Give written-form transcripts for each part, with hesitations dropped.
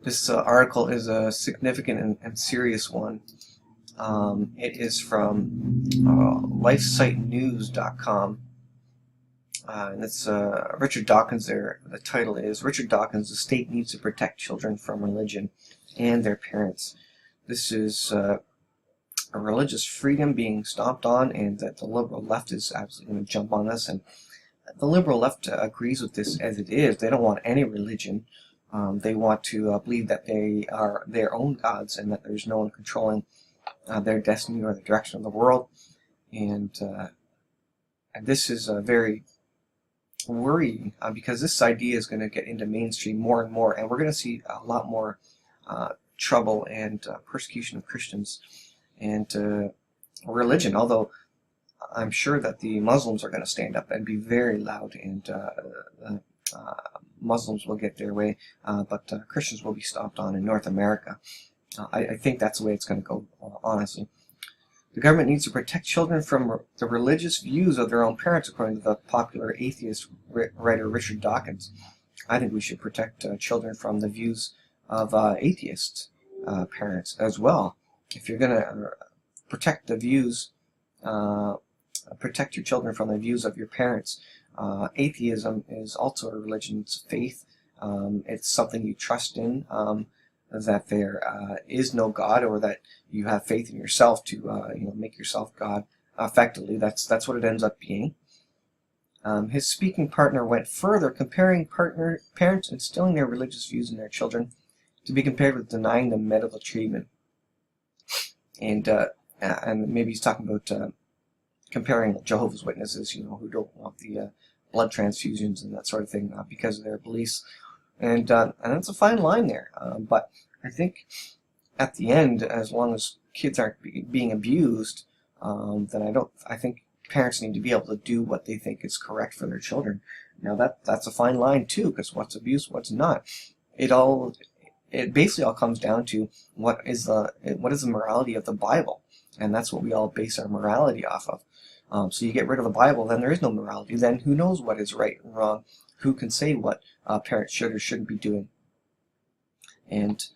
This article is a significant and serious one. It is from lifesitenews.com. And it's Richard Dawkins there. The title is Richard Dawkins, the State Needs to Protect Children from Religion and Their Parents. This is a religious freedom being stomped on, and that the liberal left is absolutely going to jump on this. And the liberal left agrees with this as it is. They don't want any religion. They want to believe that they are their own gods and that there's no one controlling their destiny or the direction of the world. And this is very worrying because this idea is going to get into mainstream more and more, and we're going to see a lot more trouble and persecution of Christians and religion, although I'm sure that the Muslims are going to stand up and be very loud, and Muslims will get their way, but Christians will be stomped on in North America. I think that's the way it's going to go, honestly. The government needs to protect children from the religious views of their own parents, according to the popular atheist writer Richard Dawkins. I think we should protect children from the views of atheist parents as well. If you're going to protect the views, protect your children from the views of your parents. Atheism is also a religion. It's faith. It's something you trust in, that there is no God, or that you have faith in yourself to make yourself God effectively. That's what it ends up being. His speaking partner went further, comparing parents instilling their religious views in their children to be compared with denying them medical treatment. And maybe he's talking about comparing Jehovah's Witnesses, who don't want the blood transfusions and that sort of thing because of their beliefs. And that's a fine line there. But I think at the end, as long as kids aren't being abused, then I think parents need to be able to do what they think is correct for their children. Now that's a fine line too, because what's abuse, what's not. It basically all comes down to what is the morality of the Bible, and that's what we all base our morality off of. So you get rid of the Bible, then there is no morality. Then who knows what is right and wrong? Who can say what parents should or shouldn't be doing? And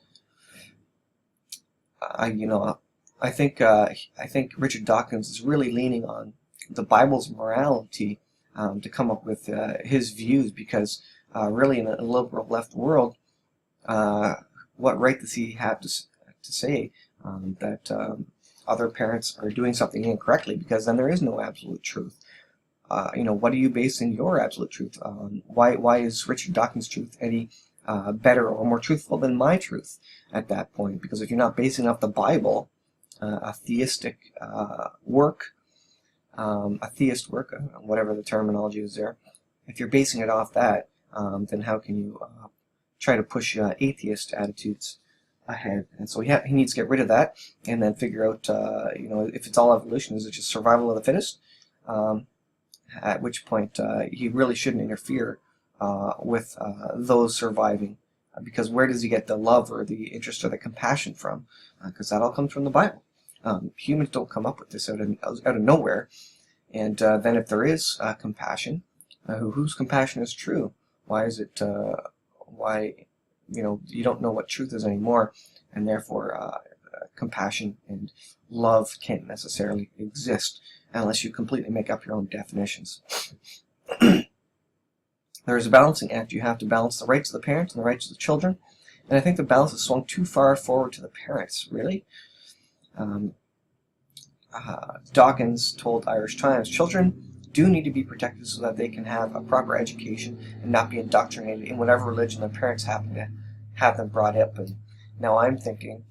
I think Richard Dawkins is really leaning on the Bible's morality to come up with his views, because really in a liberal left world, what right does he have to say that other parents are doing something incorrectly? Because then there is no absolute truth. What are you basing your absolute truth on? Why is Richard Dawkins' truth any better or more truthful than my truth at that point? Because if you're not basing off the Bible, a theistic work, whatever the terminology is there, if you're basing it off that, then how can you try to push atheist attitudes ahead? And so he needs to get rid of that, and then figure out, if it's all evolution, is it just survival of the fittest? At which point he really shouldn't interfere with those surviving, because where does he get the love or the interest or the compassion from? Because that all comes from the Bible. Humans don't come up with this out of nowhere. And then if there is compassion, whose compassion is true? Why is it? You don't know what truth is anymore, and therefore compassion and love can't necessarily exist unless you completely make up your own definitions. There is a balancing act. You have to balance the rights of the parents and the rights of the children, and I think the balance is swung too far forward to the parents, really. Dawkins told Irish Times, children do need to be protected so that they can have a proper education and not be indoctrinated in whatever religion their parents happen to have them brought up in. Now I'm thinking,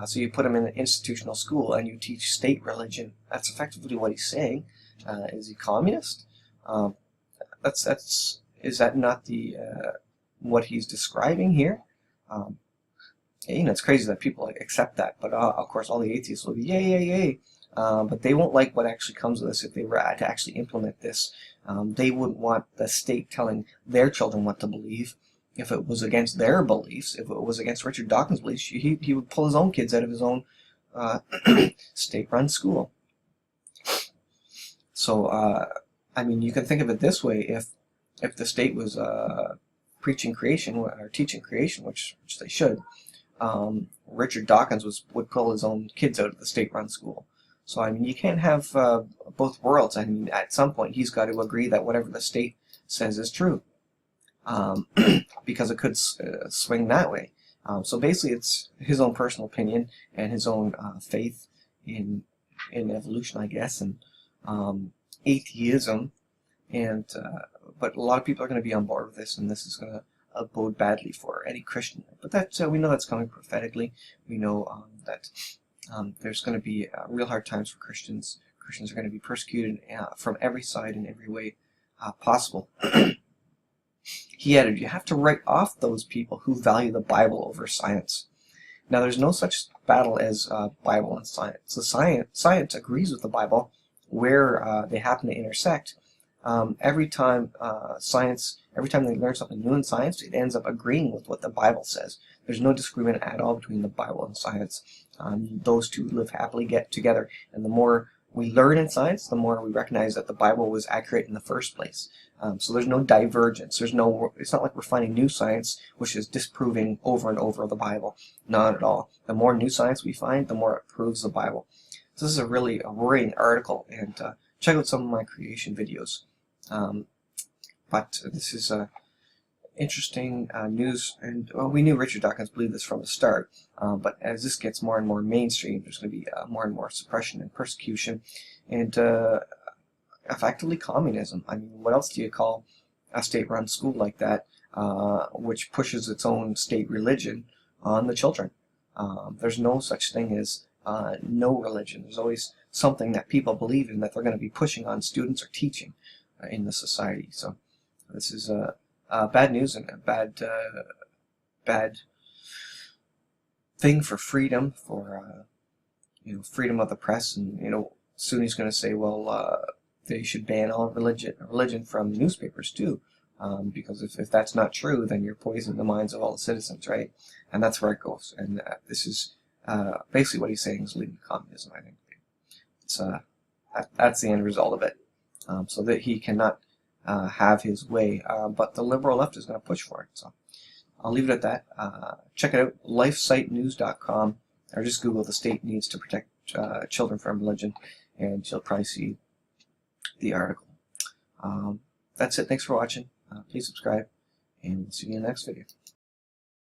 so you put them in an institutional school and you teach state religion. That's effectively what he's saying. Is he communist? Is that not the what he's describing here? It's crazy that people accept that, but of course all the atheists will be yay, yay, yay. But they won't like what actually comes of this if they were to actually implement this. They wouldn't want the state telling their children what to believe. If it was against their beliefs, if it was against Richard Dawkins' beliefs, he would pull his own kids out of his own state-run school. So, you can think of it this way: if the state was preaching creation or teaching creation, which they should, Richard Dawkins would pull his own kids out of the state-run school. So I mean, you can't have both worlds. I mean, at some point he's got to agree that whatever the state says is true, because it could swing that way. So basically, it's his own personal opinion and his own faith in evolution, I guess, and atheism. And but a lot of people are going to be on board with this, and this is going to bode badly for any Christian. But that we know that's coming prophetically. We know that there's going to be real hard times for Christians. Christians are going to be persecuted from every side in every way possible. He added, you have to write off those people who value the Bible over science. Now, there's no such battle as Bible and science. The science agrees with the Bible where they happen to intersect. Every time they learn something new in science, it ends up agreeing with what the Bible says. There's no disagreement at all between the Bible and science. Those two live happily get together, and the more we learn in science, the more we recognize that the Bible was accurate in the first place. So there's no divergence. It's not like we're finding new science which is disproving over and over the Bible. Not at all. The more new science we find, the more it proves the Bible. So this is a really worrying article, and check out some of my creation videos. But this is interesting news, and well, we knew Richard Dawkins believed this from the start, but as this gets more and more mainstream, there's going to be more and more suppression and persecution, and effectively communism. I mean, what else do you call a state-run school like that, which pushes its own state religion on the children? There's no such thing as no religion. There's always something that people believe in that they're going to be pushing on students or teaching in the society. So this is bad news and a bad thing for freedom, for freedom of the press. And soon he's going to say, well, they should ban all religion from newspapers too, because if that's not true, then you're poisoning the minds of all the citizens, right? And that's where it goes. And this is basically what he's saying is leading to communism. I think it's that's the end result of it. So that he cannot have his way, but the liberal left is going to push for it. So I'll leave it at that. Check it out, lifesitenews.com, or just Google "the state needs to protect children from religion," and you'll probably see the article. That's it. Thanks for watching. Please subscribe, and we'll see you in the next video.